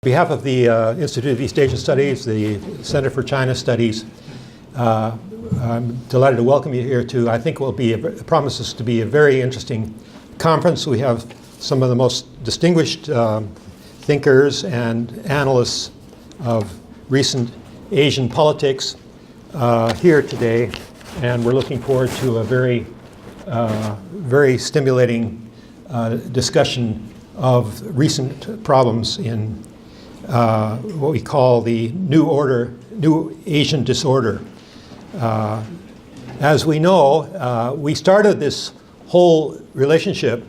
behalf of the Institute of East Asian Studies, the Center for China Studies, I'm delighted to welcome you here to, I think, promises to be a very interesting conference. We have some of the most distinguished thinkers and analysts of recent Asian politics here today, and we're looking forward to a very stimulating discussion of recent problems in what we call the new Asian disorder. As we know, we started this whole relationship,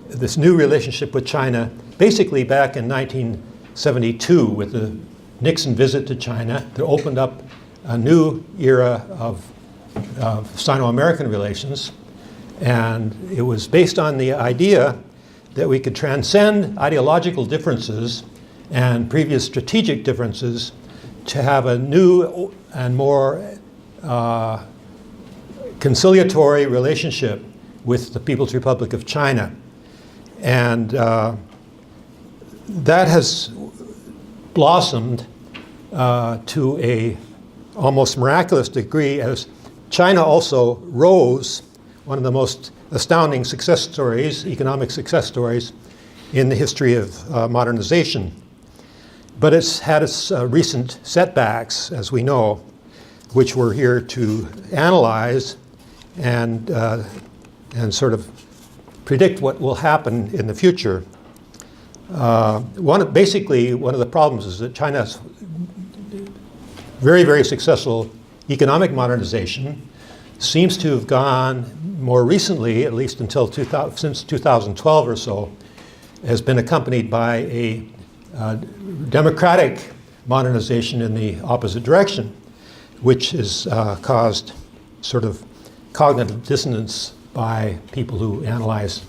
this new relationship with China, basically back in 1972 with the Nixon visit to China that opened up a new era of Sino-American relations. And it was based on the idea that we could transcend ideological differences and previous strategic differences to have a new and more conciliatory relationship with the People's Republic of China. And that has blossomed to a almost miraculous degree as China also rose, one of the most astounding success stories, economic success stories in the history of modernization. But it's had its recent setbacks, as we know, which we're here to analyze and sort of predict what will happen in the future. Basically, one of the problems is that China's very, very successful economic modernization seems to have gone more recently, at least since 2012 or so, has been accompanied by a democratic modernization in the opposite direction, which has caused sort of cognitive dissonance by people who analyze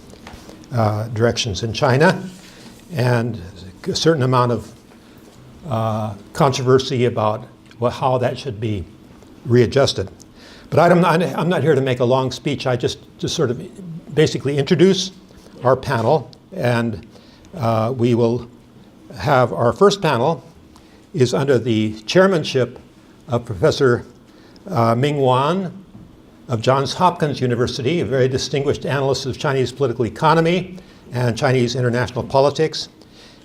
directions in China, and a certain amount of controversy about how that should be readjusted. But I'm not here to make a long speech. I just sort of basically introduce our panel, and we will have our first panel is under the chairmanship of Professor Ming Wan of Johns Hopkins University, a very distinguished analyst of Chinese political economy and Chinese international politics.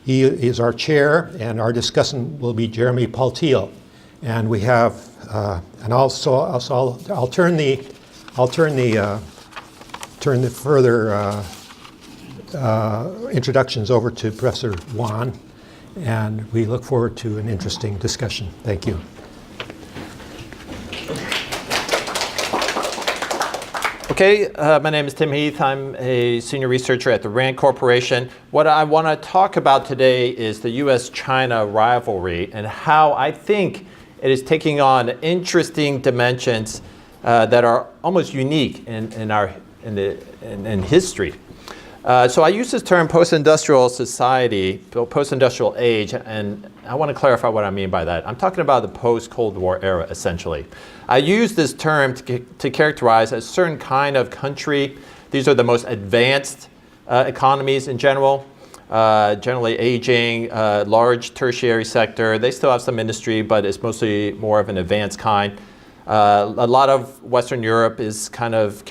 He is our chair, and our discussant will be Jeremy Paltiel. And we have, and I'll turn the further introductions over to Professor Wan, and we look forward to an interesting discussion. Thank you. Okay, my name is Tim Heath. I'm a senior researcher at the RAND Corporation. What I want to talk about today is the U.S.-China rivalry and how I think it is taking on interesting dimensions that are almost unique in history. So I use this term post-industrial society, post-industrial age, and I want to clarify what I mean by that. I'm talking about the post-Cold War era, essentially. I use this term to characterize a certain kind of country. These are the most advanced economies in general, generally aging, large tertiary sector. They still have some industry, but it's mostly more of an advanced kind. A lot of Western Europe is kind of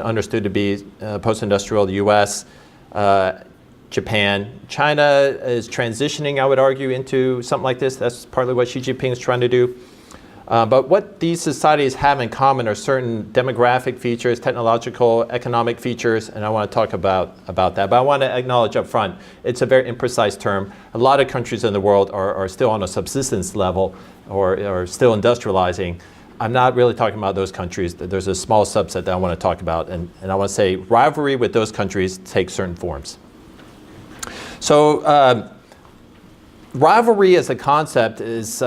understood to be post-industrial, the US, Japan. China is transitioning, I would argue, into something like this. That's partly what Xi Jinping is trying to do. But what these societies have in common are certain demographic features, technological, economic features, and I want to talk about that. But I want to acknowledge up front, it's a very imprecise term. A lot of countries in the world are still on a subsistence level or still industrializing. I'm not really talking about those countries. There's a small subset that I want to talk about, and I want to say rivalry with those countries takes certain forms. So rivalry as a concept has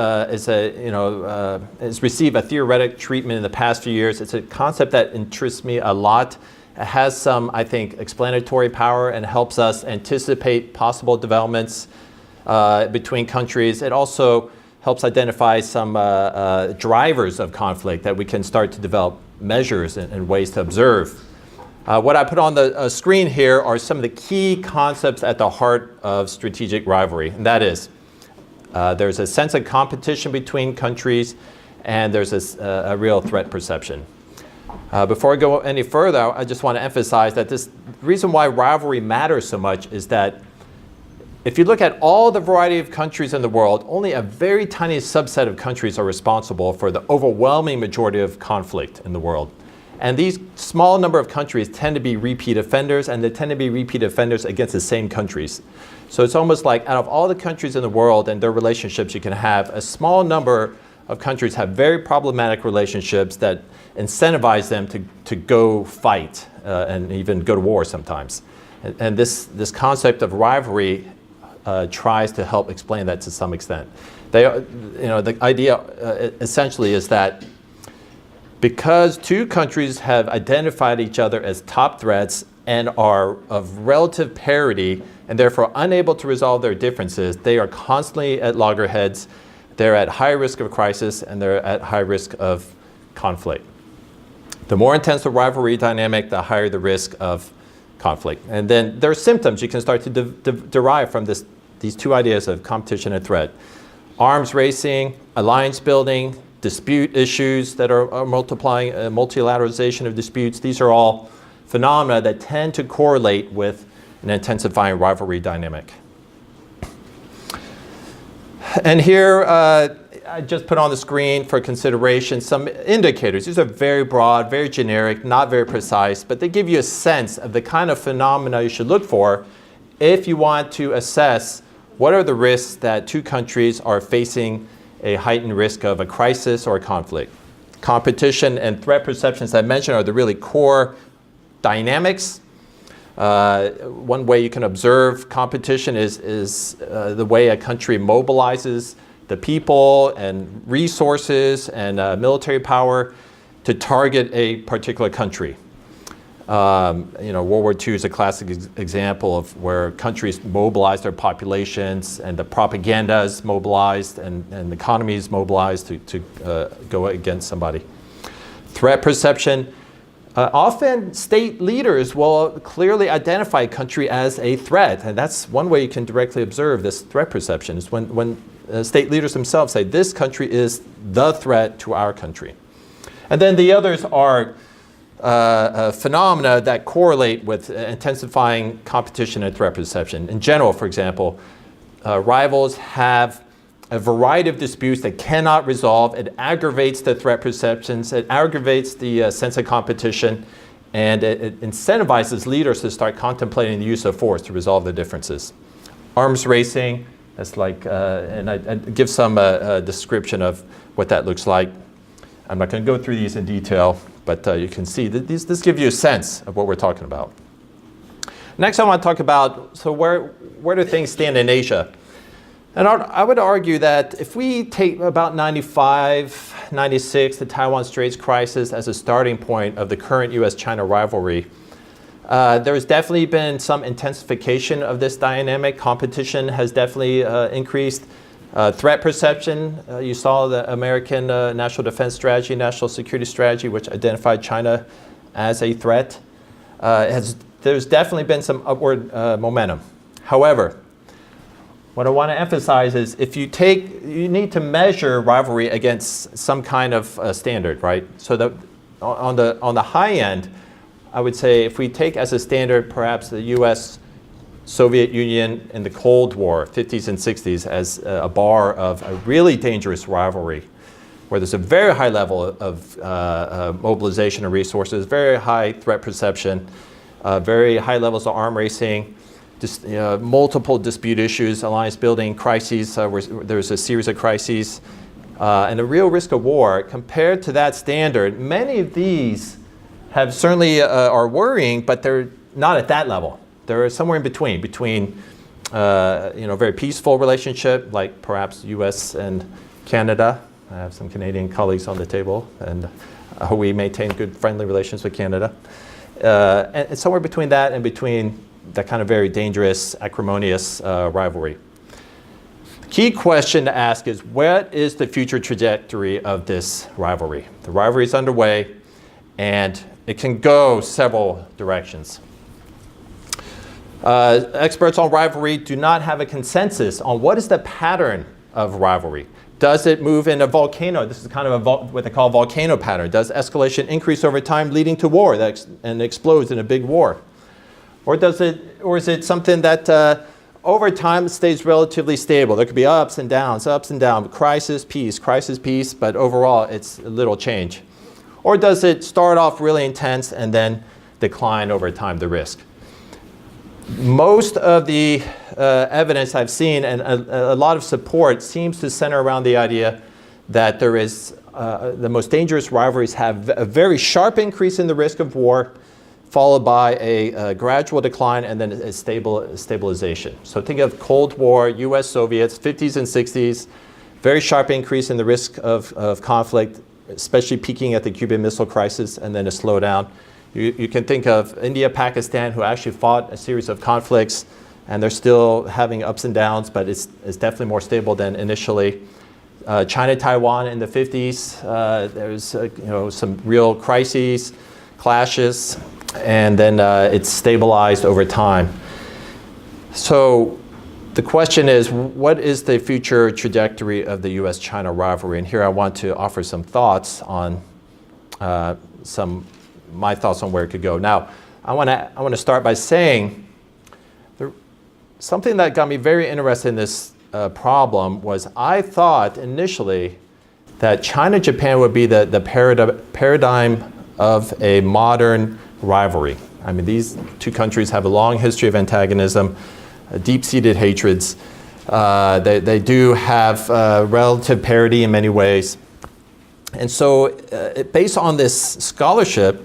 received a theoretic treatment in the past few years. It's a concept that interests me a lot. It has some, I think, explanatory power and helps us anticipate possible developments between countries. It also helps identify some drivers of conflict that we can start to develop measures and ways to observe. What I put on the screen here are some of the key concepts at the heart of strategic rivalry, and that is There's a sense of competition between countries, and there's a real threat perception. Before I go any further, I just want to emphasize that the reason why rivalry matters so much is that if you look at all the variety of countries in the world, only a very tiny subset of countries are responsible for the overwhelming majority of conflict in the world. And these small number of countries tend to be repeat offenders, and they tend to be repeat offenders against the same countries. So it's almost like out of all the countries in the world and their relationships you can have, a small number of countries have very problematic relationships that incentivize them to go fight and even go to war sometimes. And this concept of rivalry tries to help explain that to some extent. The idea essentially is that because two countries have identified each other as top threats and are of relative parity and therefore unable to resolve their differences, they are constantly at loggerheads, they're at high risk of crisis, and they're at high risk of conflict. The more intense the rivalry dynamic, the higher the risk of conflict. And then there are symptoms you can start to derive from these two ideas of competition and threat. Arms racing, alliance building, dispute issues that are multiplying, multilateralization of disputes. These are all phenomena that tend to correlate with an intensifying rivalry dynamic. And here, I just put on the screen for consideration some indicators. These are very broad, very generic, not very precise, but they give you a sense of the kind of phenomena you should look for if you want to assess what are the risks that two countries are facing a heightened risk of a crisis or a conflict. Competition and threat perceptions I mentioned are the really core dynamics. One way you can observe competition is the way a country mobilizes the people and resources and military power to target a particular country. World War II is a classic example of where countries mobilize their populations and the propaganda is mobilized and the economy is mobilized to go against somebody. Threat perception. Often state leaders will clearly identify a country as a threat, and that's one way you can directly observe this threat perception is when state leaders themselves say this country is the threat to our country. And then the others are phenomena that correlate with intensifying competition and threat perception. In general, for example, rivals have a variety of disputes that cannot resolve. It aggravates the threat perceptions, it aggravates the sense of competition, and it incentivizes leaders to start contemplating the use of force to resolve the differences. Arms racing, that's like, and I give some description of what that looks like. I'm not going to go through these in detail, but you can see that this gives you a sense of what we're talking about. Next, I want to talk about, so where do things stand in Asia? And I would argue that if we take about 95, 96, the Taiwan Straits crisis as a starting point of the current US-China rivalry, there has definitely been some intensification of this dynamic. Competition has definitely increased. Threat perception, you saw the American National Defense Strategy, National Security Strategy, which identified China as a threat. There's definitely been some upward momentum. However, what I want to emphasize is you need to measure rivalry against some kind of standard, right? So that on the high end, I would say if we take as a standard perhaps the US Soviet Union in the Cold War, 50s and 60s, as a bar of a really dangerous rivalry, where there's a very high level of mobilization of resources, very high threat perception, very high levels of arm racing, multiple dispute issues, alliance building, crises, there's a series of crises, and a real risk of war. Compared to that standard, many of these have certainly are worrying, but they're not at that level. They're somewhere in between very peaceful relationship, like perhaps U.S. and Canada. I have some Canadian colleagues on the table, and we maintain good friendly relations with Canada. And somewhere between that and between that kind of very dangerous, acrimonious rivalry. The key question to ask is, what is the future trajectory of this rivalry? The rivalry is underway, and it can go several directions. Experts on rivalry do not have a consensus on what is the pattern of rivalry? Does it move in a volcano? This is kind of what they call a volcano pattern. Does escalation increase over time, leading to war and explodes in a big war? Or is it something that over time stays relatively stable? There could be ups and downs, crisis, peace, but overall it's a little change. Or does it start off really intense and then decline over time, the risk? Most of the evidence I've seen and a lot of support seems to center around the idea that there is the most dangerous rivalries have a very sharp increase in the risk of war, followed by a gradual decline and then a stabilization. So think of Cold War, US Soviets, 50s and 60s, very sharp increase in the risk of conflict, especially peaking at the Cuban Missile Crisis, and then a slowdown. You can think of India, Pakistan, who actually fought a series of conflicts, and they're still having ups and downs, but it's definitely more stable than initially. China, Taiwan in the 50s, there's some real crises, clashes, and then it's stabilized over time. So the question is, what is the future trajectory of the US-China rivalry? And here I want to offer some thoughts on my thoughts on where it could go. Now, I want to start by saying something that got me very interested in this problem was I thought initially that China-Japan would be the paradigm of a modern rivalry. I mean, these two countries have a long history of antagonism, deep-seated hatreds. They do have relative parity in many ways. And so based on this scholarship,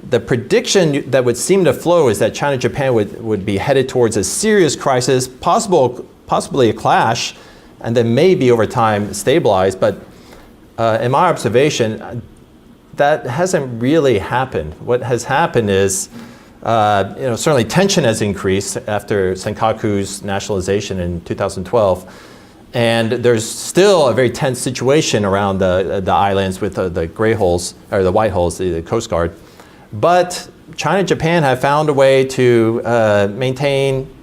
the prediction that would seem to flow is that China-Japan would be headed towards a serious crisis, possibly a clash, and then maybe over time stabilize. But in my observation, that hasn't really happened. What has happened is, certainly tension has increased after Senkaku's nationalization in 2012. And there's still a very tense situation around the islands with the gray holes, or the white holes, the Coast Guard. But China and Japan have found a way to maintain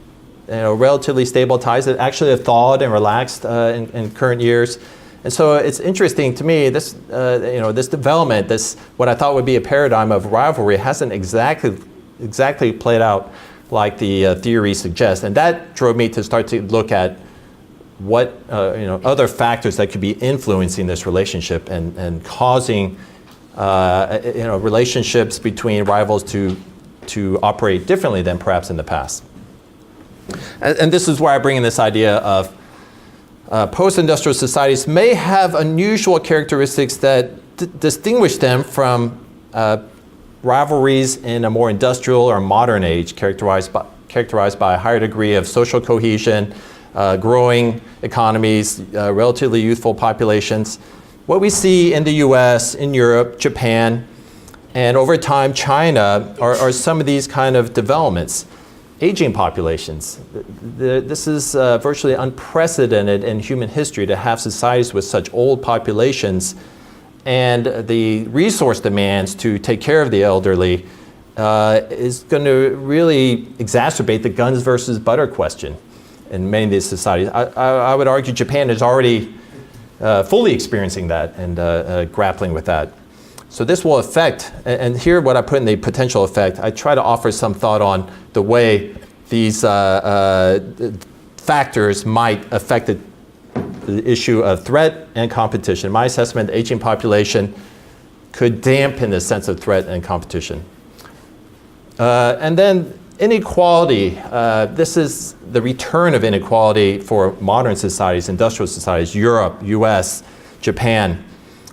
relatively stable ties that actually have thawed and relaxed in current years. And so it's interesting to me, this development, this what I thought would be a paradigm of rivalry hasn't exactly played out like the theory suggests. And that drove me to start to look at what other factors that could be influencing this relationship and causing relationships between rivals to operate differently than perhaps in the past. And this is where I bring in this idea of post-industrial societies may have unusual characteristics that distinguish them from rivalries in a more industrial or modern age, characterized by a higher degree of social cohesion, growing economies, relatively youthful populations. What we see in the US, in Europe, Japan, and over time China are some of these kind of developments. Aging populations. This is virtually unprecedented in human history to have societies with such old populations, and the resource demands to take care of the elderly is going to really exacerbate the guns versus butter question in many of these societies. I would argue Japan is already fully experiencing that and grappling with that. So this will affect, and here what I put in the potential effect, I try to offer some thought on the way these factors might affect the issue of threat and competition. My assessment, the aging population could dampen the sense of threat and competition. And then inequality. This is the return of inequality for modern societies, industrial societies, Europe, US, Japan,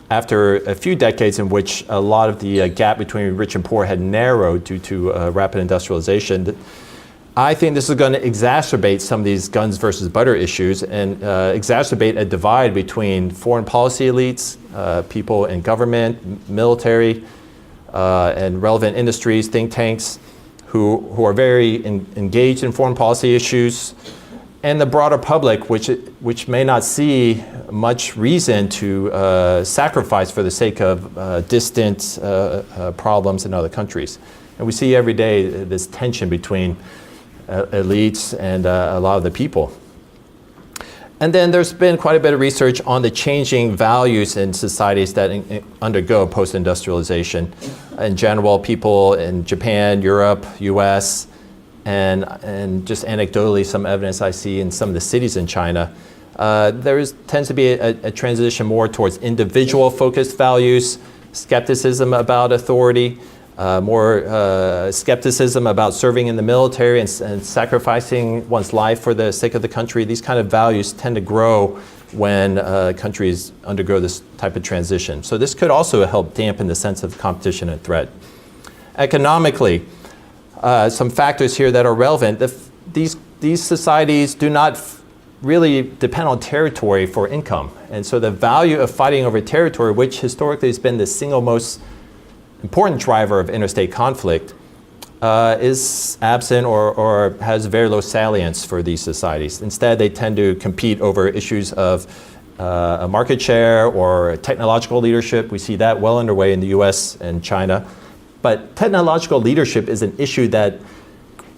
after a few decades in which a lot of the gap between rich and poor had narrowed due to rapid industrialization. I think this is going to exacerbate some of these guns versus butter issues and exacerbate a divide between foreign policy elites, people in government, military, and relevant industries, think tanks, who are very engaged in foreign policy issues, and the broader public, which may not see much reason to sacrifice for the sake of distant problems in other countries. And we see every day this tension between elites and a lot of the people. And then there's been quite a bit of research on the changing values in societies that undergo post-industrialization. In general, people in Japan, Europe, US, and just anecdotally, some evidence I see in some of the cities in China, tends to be a transition more towards individual-focused values, skepticism about authority, more skepticism about serving in the military and sacrificing one's life for the sake of the country. These kind of values tend to grow when countries undergo this type of transition. So this could also help dampen the sense of competition and threat. Economically, some factors here that are relevant. These societies do not really depend on territory for income. And so the value of fighting over territory, which historically has been the single most important driver of interstate conflict, is absent or has very low salience for these societies. Instead, they tend to compete over issues of a market share or technological leadership. We see that well underway in the US and China. But technological leadership is an issue that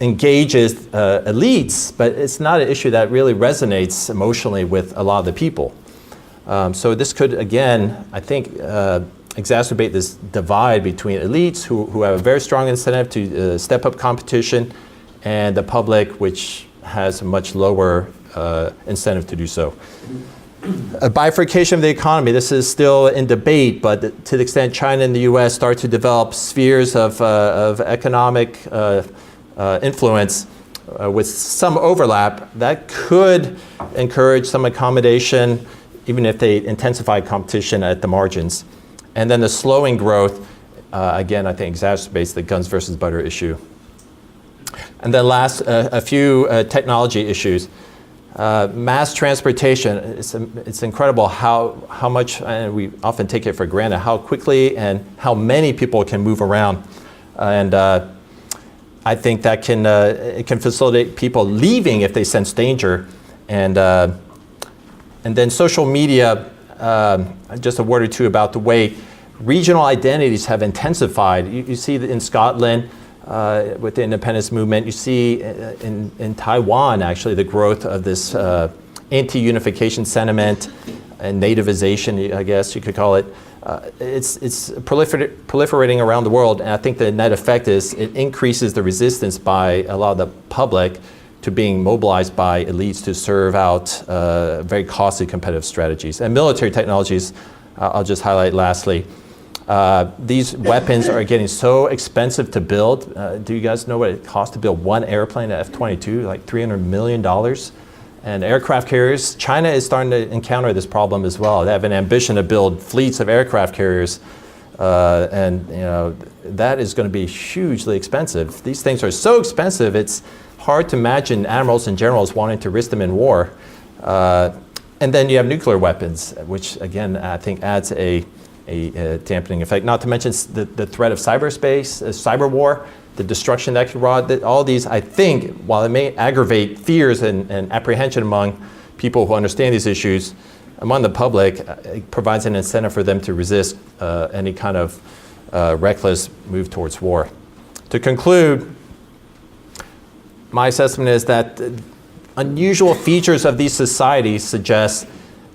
engages elites, but it's not an issue that really resonates emotionally with a lot of the people. So this could, again, I think, exacerbate this divide between elites who have a very strong incentive to step up competition and the public, which has a much lower incentive to do so. A bifurcation of the economy, this is still in debate, but to the extent China and the US start to develop spheres of economic influence with some overlap, that could encourage some accommodation, even if they intensify competition at the margins. And then the slowing growth, again, I think exacerbates the guns versus butter issue. And then last, a few technology issues. Mass transportation, it's incredible how much, and we often take it for granted, how quickly and how many people can move around. And I think that it can facilitate people leaving if they sense danger. And then social media, just a word or two about the way regional identities have intensified. You see that in Scotland with the independence movement. You see in Taiwan, actually, the growth of this anti-unification sentiment and nativization, I guess you could call it. It's proliferating around the world, and I think the net effect is it increases the resistance by a lot of the public to being mobilized by elites to serve out very costly competitive strategies. And military technologies, I'll just highlight lastly. These weapons are getting so expensive to build. Do you guys know what it costs to build one airplane, an F-22, like $300 million? And aircraft carriers, China is starting to encounter this problem as well. They have an ambition to build fleets of aircraft carriers, and that is going to be hugely expensive. These things are so expensive, it's hard to imagine admirals and generals wanting to risk them in war. And then you have nuclear weapons, which again, I think adds a dampening effect. Not to mention the threat of cyberspace, cyber war, the destruction that could rot. All these, I think, while it may aggravate fears and apprehension among people who understand these issues, among the public, it provides an incentive for them to resist any kind of reckless move towards war. To conclude, my assessment is that unusual features of these societies suggest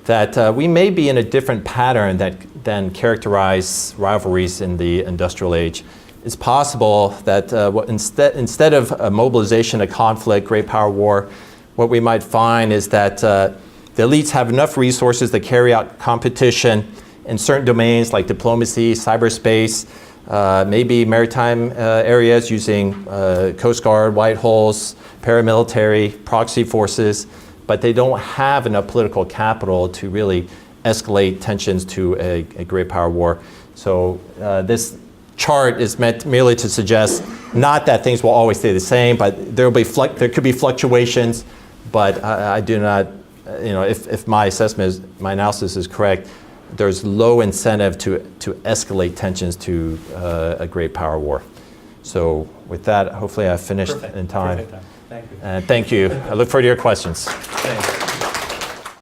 that we may be in a different pattern than characterize rivalries in the industrial age. It's possible that instead of a mobilization, a conflict, great power war, what we might find is that the elites have enough resources to carry out competition in certain domains like diplomacy, cyberspace, maybe maritime areas using Coast Guard, white holes, paramilitary, proxy forces, but they don't have enough political capital to really escalate tensions to a great power war. So this chart is meant merely to suggest not that things will always stay the same, but there could be fluctuations, but I do not, if my assessment my analysis is correct, there's low incentive to escalate tensions to a great power war. So with that, hopefully I've finished in time. Perfect time. Thank you. Thank you. I look forward to your questions. Thanks.